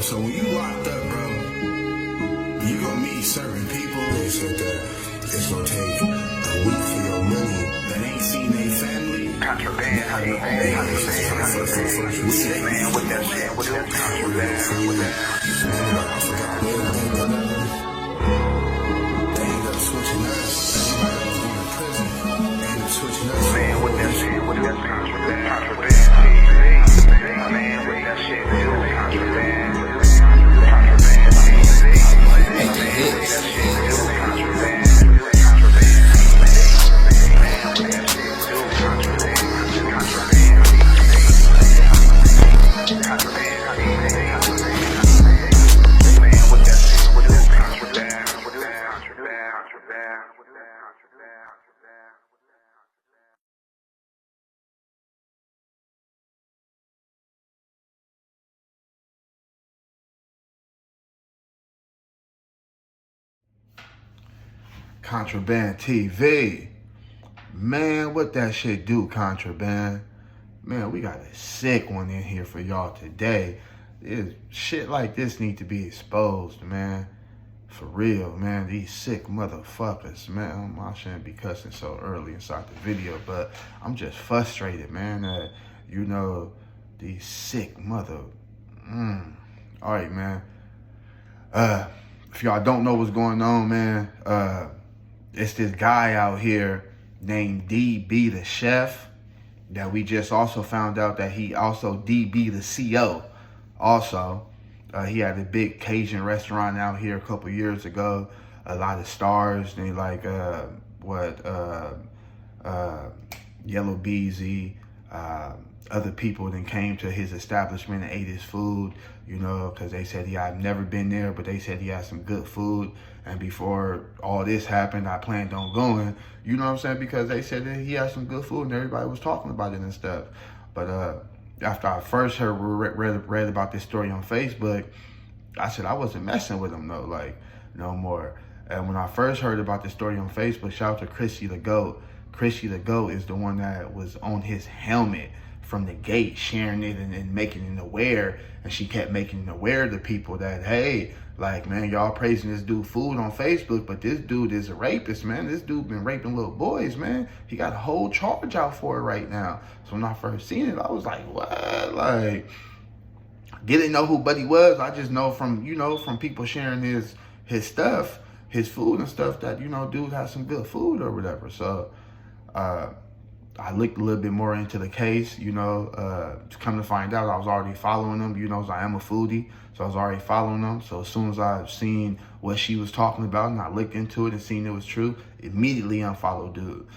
So when you locked up, bro, you gonna meet certain people. They said that it's gonna take a week for your money that ain't seen their family. Contraband, how you say it, man, with that shit, with that contraband, with that. I forgot everything, they ended up switching us. Everybody was going to prison. They ended up switching us. Man, with that shit, with that contraband, man, with that shit, with contraband, Make the hits. Contraband TV. Man, what that shit do, Contraband? Man, we got a sick one in here for y'all today. Shit like this need to be exposed, man. For real, man. These sick motherfuckers, man. I shouldn't be cussing so early inside the video, but I'm just frustrated, man. These sick mother... All right, man. If y'all don't know what's going on, man, it's this guy out here named DB the Chef that we just also found out that he also DB the CO also. He had a big Cajun restaurant out here a couple years ago. A lot of stars. They like, Yellow Beezy, other people then came to his establishment and ate his food, because they said he had never been there, but they said he had some good food. And before all this happened, I planned on going, you know what I'm saying? Because they said that he had some good food and everybody was talking about it and stuff. But after I first read about this story on Facebook, I said I wasn't messing with him though, like no more. And when I first heard about this story on Facebook, shout out to Chrissy the Goat. Chrissy the Goat is the one that was on his helmet from the gate, sharing it and making it aware. And she kept making it aware to people that, hey, like, man, y'all praising this dude food on Facebook, but this dude is a rapist, man. This dude been raping little boys, man. He got a whole charge out for it right now. So when I first seen it, I was like, what? Like, didn't know who Buddy was. I just know from, from people sharing his stuff, his food and stuff that, dude has some good food or whatever. So, I looked a little bit more into the case, to come to find out I was already following them, so I am a foodie, so I was already following them. So as soon as I seen what she was talking about and I looked into it and seen it was true, immediately unfollowed dude,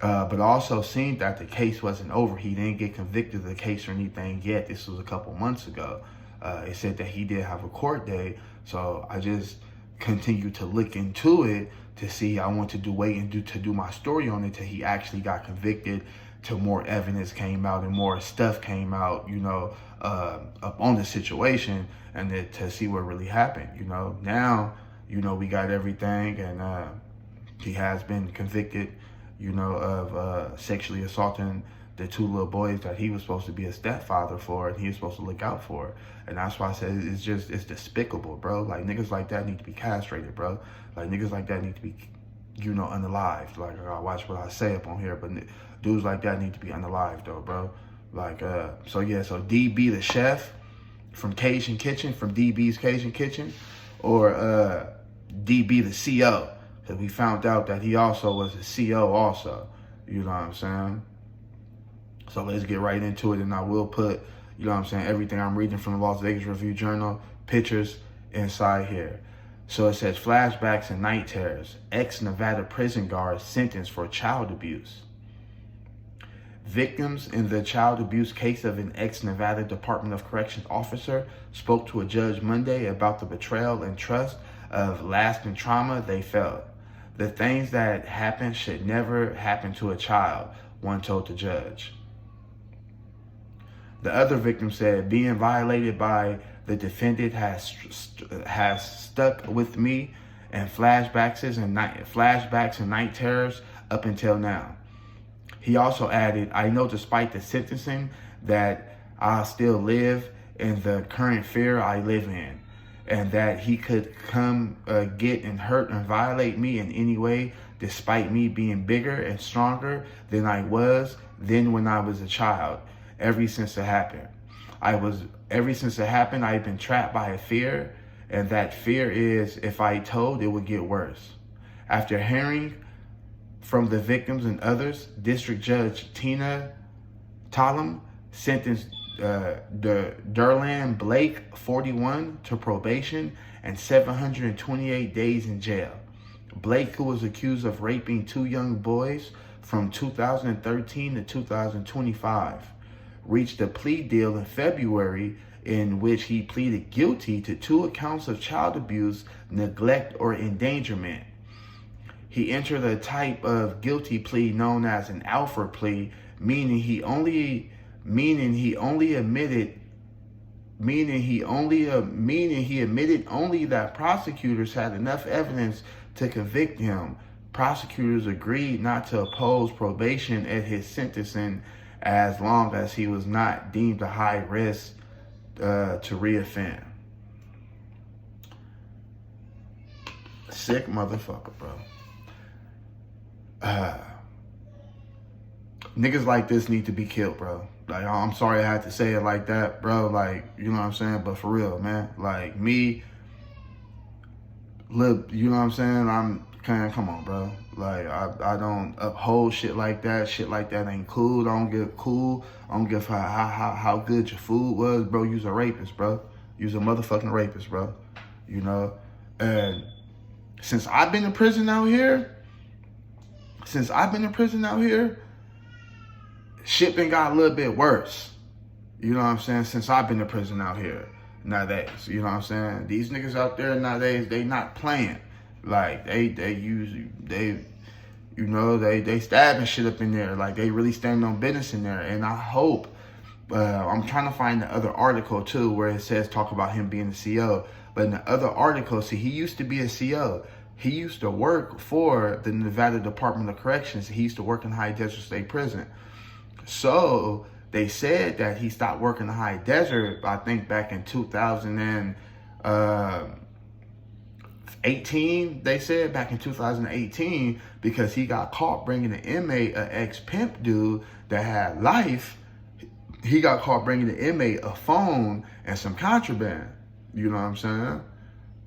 but also seen that the case wasn't over. He didn't get convicted of the case or anything yet. This was a couple months ago. It said that he did have a court date, so I just continued to look into it to see. I want to wait and do my story on it till he actually got convicted, till more evidence came out and more stuff came out, up on the situation, and then to see what really happened. Now, we got everything, and he has been convicted, of sexually assaulting the two little boys that he was supposed to be a stepfather for and he was supposed to look out for. And that's why I said it's despicable, bro. Like, niggas like that need to be castrated, bro. Like, niggas like that need to be, unalived. Like, I gotta watch what I say up on here, but dudes like that need to be unalived, though, bro. Like, so DB the Chef from Cajun Kitchen, from DB's Cajun Kitchen, or DB the CO, because we found out that he also was a CO also. You know what I'm saying? So let's get right into it, and I will put, everything I'm reading from the Las Vegas Review-Journal, pictures inside here. So it says, flashbacks and night terrors. Ex-Nevada prison guard sentenced for child abuse. Victims in the child abuse case of an ex-Nevada Department of Corrections officer spoke to a judge Monday about the betrayal and trust of lasting trauma they felt. The things that happened should never happen to a child, one told the judge. The other victim said, being violated by the defendant has stuck with me and flashbacks and night terrors up until now. He also added, I know despite the sentencing that I still live in the current fear I live in, and that he could come get and hurt and violate me in any way, despite me being bigger and stronger than I was then when I was a child. Ever since it happened, I've been trapped by a fear, and that fear is, if I told, it would get worse. After hearing from the victims and others, District Judge Tina Talam sentenced Derland Blake, 41, to probation and 728 days in jail. Blake, who was accused of raping 2 young boys from 2013 to 2025, reached a plea deal in February in which he pleaded guilty to 2 accounts of child abuse, neglect, or endangerment. He entered a type of guilty plea known as an alpha plea, meaning he admitted only that prosecutors had enough evidence to convict him. Prosecutors agreed not to oppose probation at his sentencing as long as he was not deemed a high risk to reoffend. Sick motherfucker, bro. Niggas like this need to be killed, bro. Like, I'm sorry I had to say it like that, bro. Like, you know what I'm saying? But for real, man. Like, me, look, you know what I'm saying? I'm kind of, come on, bro. Like, I don't uphold shit like that. Shit like that ain't cool. I don't give cool. I don't give how good your food was, bro. You's a rapist, bro. You's a motherfucking rapist, bro. You know? And since I've been in prison out here, shit been got a little bit worse. You know what I'm saying? Since I've been in prison out here nowadays. You know what I'm saying? These niggas out there nowadays, they not playing. Like, they stabbing shit up in there. Like, they really standing on business in there. And I hope, I'm trying to find the other article too, where it says talk about him being the CO. But in the other article, see, he used to be a CO. He used to work for the Nevada Department of Corrections. He used to work in High Desert State Prison. So they said that he stopped working in High Desert, I think back in 2018. They said back in 2018, because he got caught bringing an inmate, an ex-pimp dude that had life. He got caught bringing the inmate a phone and some contraband. You know what I'm saying?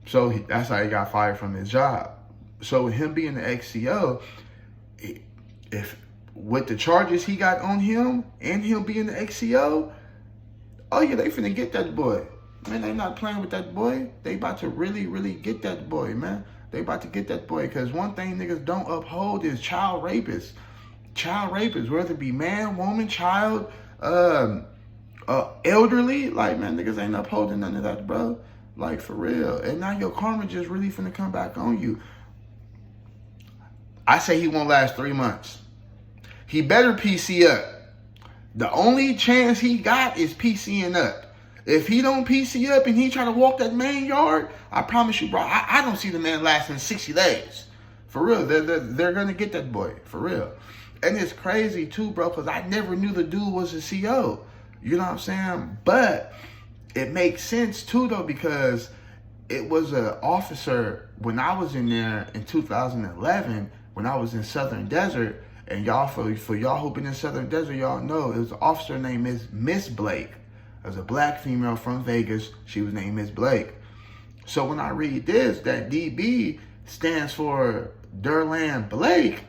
So that's how he got fired from his job. So with him being the ex-CO, if with the charges he got on him and him being the ex-CO, oh yeah, they finna get that boy. Man, they not playing with that boy. They about to really, really get that boy, man. They about to get that boy, because one thing niggas don't uphold is child rapists. Child rapists, whether it be man, woman, child, elderly. Like, man, niggas ain't upholding none of that, bro. Like, for real. And now your karma just really finna come back on you. I say he won't last 3 months. He better PC up. The only chance he got is PCing up. If he don't PC up and he try to walk that main yard, I promise you, bro, I don't see the man lasting 60 days. For real. They're going to get that boy. For real. And it's crazy, too, bro, because I never knew the dude was a CO. You know what I'm saying? But it makes sense, too, though, because it was an officer when I was in there in 2011, when I was in Southern Desert. And y'all, for y'all who been in Southern Desert, y'all know it was an officer named Miss Blake. It was a black female from Vegas. She was named Miss Blake. So when I read this, that DB stands for Derland Blake,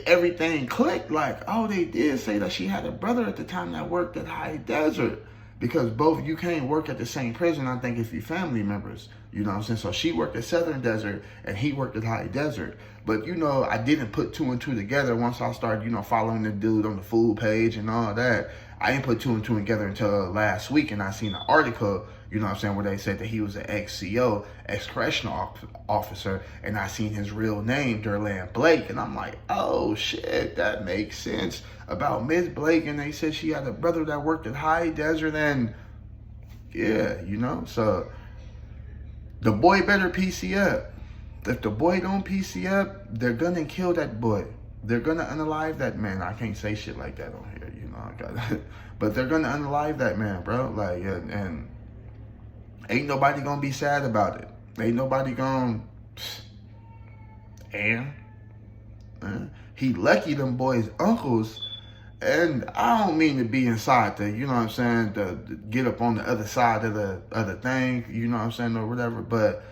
everything clicked. Like, oh, they did say that she had a brother at the time that worked at High Desert. Because both, you can't work at the same prison, I think, if you're family members. You know what I'm saying? So she worked at Southern Desert and he worked at High Desert. But, you know, I didn't put 2 and 2 together once I started, you know, following the dude on the food page and all that. I didn't put 2 and 2 together until last week, and I seen an article, you know what I'm saying, where they said that he was an ex-CO, ex-correctional officer, and I seen his real name, Derland Blake, and I'm like, oh shit, that makes sense about Miss Blake. And they said she had a brother that worked at High Desert, and yeah, you know, so the boy better PC up. If the boy don't PC up, they're gonna kill that boy. They're gonna unalive that man. I can't say shit like that on here, you know. Oh, God. But they're gonna unalive that man, bro. Like, and ain't nobody gonna be sad about it. Ain't nobody gonna. And he lucky them boys' uncles. And I don't mean to be inside the, you know what I'm saying, to get up on the other side of the other thing, you know what I'm saying, or whatever. But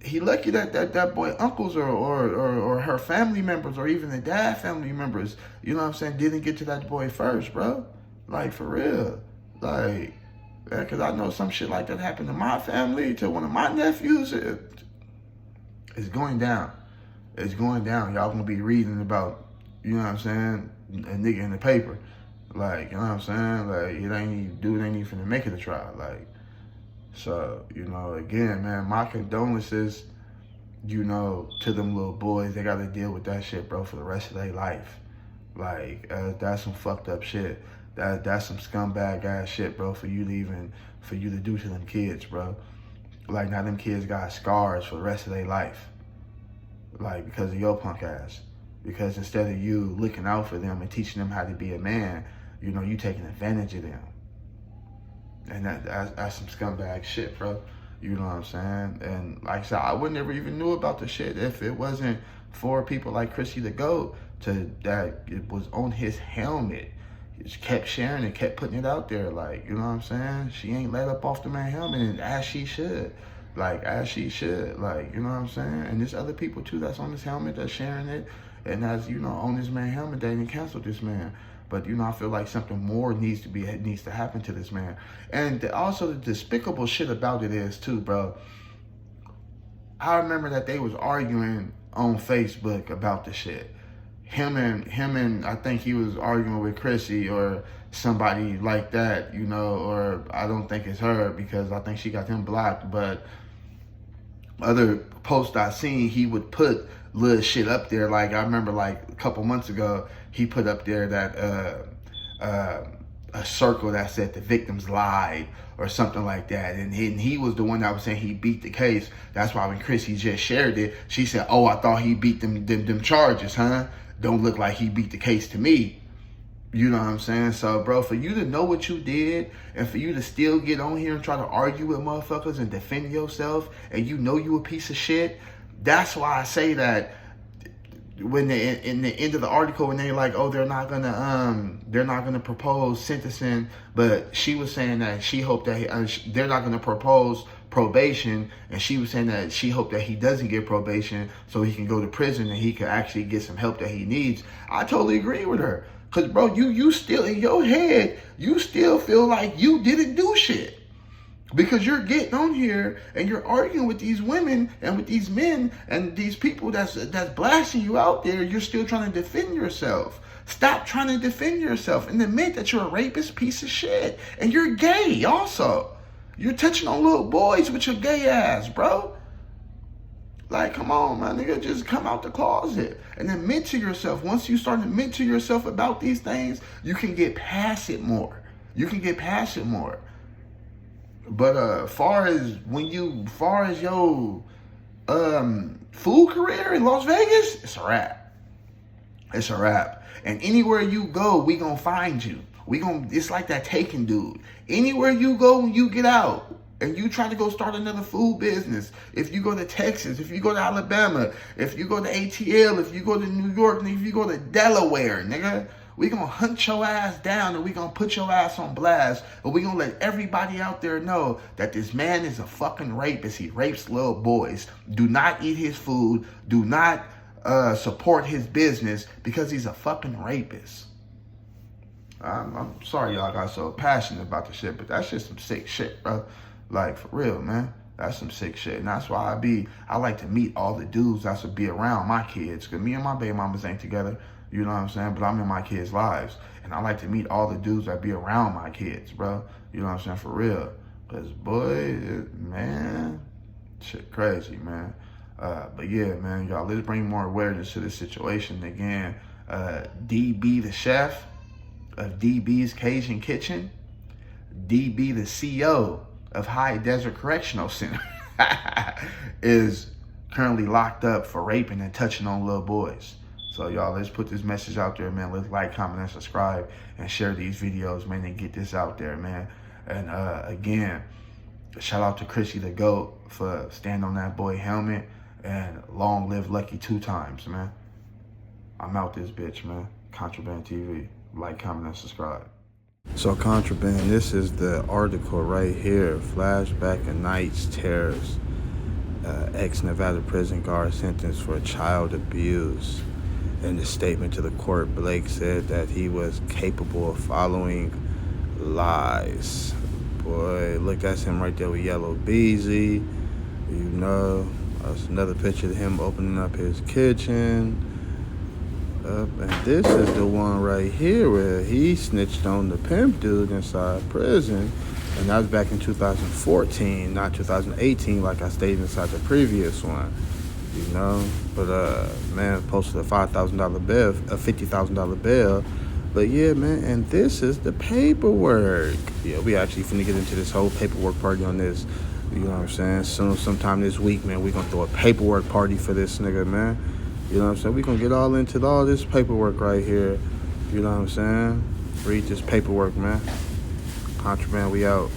he lucky that boy uncles or her family members or even the dad family members, you know what I'm saying, didn't get to that boy first, bro. Like, for real. Like, because I know some shit like that happened to my family, to one of my nephews. It's going down. It's going down. Y'all gonna be reading about, you know what I'm saying, a nigga in the paper. Like, you know what I'm saying? Like, dude ain't even finna make it a trial. Like, so, you know, again, man, my condolences, you know, to them little boys. They gotta deal with that shit, bro, for the rest of their life. Like, that's some fucked up shit. That's some scumbag ass shit, bro, for you to do to them kids, bro. Like, now them kids got scars for the rest of their life. Like, because of your punk ass. Because instead of you looking out for them and teaching them how to be a man, you know, you taking advantage of them. And that's some scumbag shit, bro. You know what I'm saying? And like I said, I would never even knew about the shit if it wasn't for people like Chrissy the GOAT that it was on his helmet. He just kept sharing it, kept putting it out there. Like, you know what I'm saying? She ain't let up off the man helmet, and as she should. Like, as she should. Like, you know what I'm saying? And there's other people too that's on this helmet that's sharing it. And as, you know, on this man helmet, they didn't cancel this man. But, you know, I feel like something more needs to happen to this man. And also the despicable shit about it is too, bro. I remember that they was arguing on Facebook about the shit. Him and I think he was arguing with Chrissy or somebody like that, you know, or I don't think it's her because I think she got him blocked. But other posts I seen, he would put little shit up there. Like, I remember like a couple months ago, he put up there that a circle that said the victims lied or something like that. And he was the one that was saying he beat the case. That's why when Chrissy just shared it, she said, oh, I thought he beat them charges, huh? Don't look like he beat the case to me. You know what I'm saying? So, bro, for you to know what you did and for you to still get on here and try to argue with motherfuckers and defend yourself and you know you a piece of shit, that's why I say that when they, in the end of the article, when they like, oh, they're not gonna propose sentencing, but she was saying that she hoped that they're not gonna propose probation, and she was saying that she hoped that he doesn't get probation so he can go to prison and he could actually get some help that he needs. I totally agree with her. Cause bro, you still in your head, you still feel like you didn't do shit. Because you're getting on here and you're arguing with these women and with these men and these people that's blasting you out there. You're still trying to defend yourself. Stop trying to defend yourself and admit that you're a rapist piece of shit. And you're gay also. You're touching on little boys with your gay ass, bro. Like, come on, man, nigga, just come out the closet and admit to yourself. Once you start to admit to yourself about these things, you can get past it more. You can get past it more. But far as your food career in Las Vegas, it's a wrap. It's a wrap. And anywhere you go, we gonna find you. It's like that Taken dude. Anywhere you go when you get out and you try to go start another food business, if you go to Texas, if you go to Alabama, if you go to ATL, if you go to New York, and if you go to Delaware, nigga, we gonna hunt your ass down and we gonna put your ass on blast. And we gonna let everybody out there know that this man is a fucking rapist. He rapes little boys. Do not eat his food. Do not support his business because he's a fucking rapist. I'm sorry y'all got so passionate about the shit, but that's just some sick shit, bro. Like, for real, man. That's some sick shit. And that's why I like to meet all the dudes that should be around my kids. Because me and my baby mamas ain't together. You know what I'm saying? But I'm in my kids' lives. And I like to meet all the dudes that be around my kids, bro. You know what I'm saying? For real. Because, boy, man, shit crazy, man. But, yeah, man, y'all, let's bring more awareness to this situation. Again, DB the chef of DB's Cajun Kitchen. DB the CO of High Desert Correctional Center is currently locked up for raping and touching on little boys. So y'all, let's put this message out there, man. Let's like, comment, and subscribe, and share these videos, man, and get this out there, man. And again, shout out to Chrissy the GOAT for standing on that boy helmet, and long live Lucky 2 times, man. I'm out this bitch, man. Contraband TV. Like, comment, and subscribe. So Contraband, this is the article right here. Flashback of Night's terrors. Ex-Nevada prison guard sentenced for child abuse. In the statement to the court, Blake said that he was capable of following lies. Boy, look, that's him right there with Yellow Beezy. You know, that's another picture of him opening up his kitchen. And this is the one right here where he snitched on the pimp dude inside prison. And that was back in 2014, not 2018, like I stated inside the previous one. You know, but man, posted a $5,000 bail, a $50,000 bail. But yeah, man, and this is the paperwork. Yeah, we actually finna get into this whole paperwork party on this. You know what I'm saying? Sometime this week, man, we gonna throw a paperwork party for this nigga, man. You know what I'm saying? We gonna get all into all this paperwork right here. You know what I'm saying? Read this paperwork, man. Contraband, we out.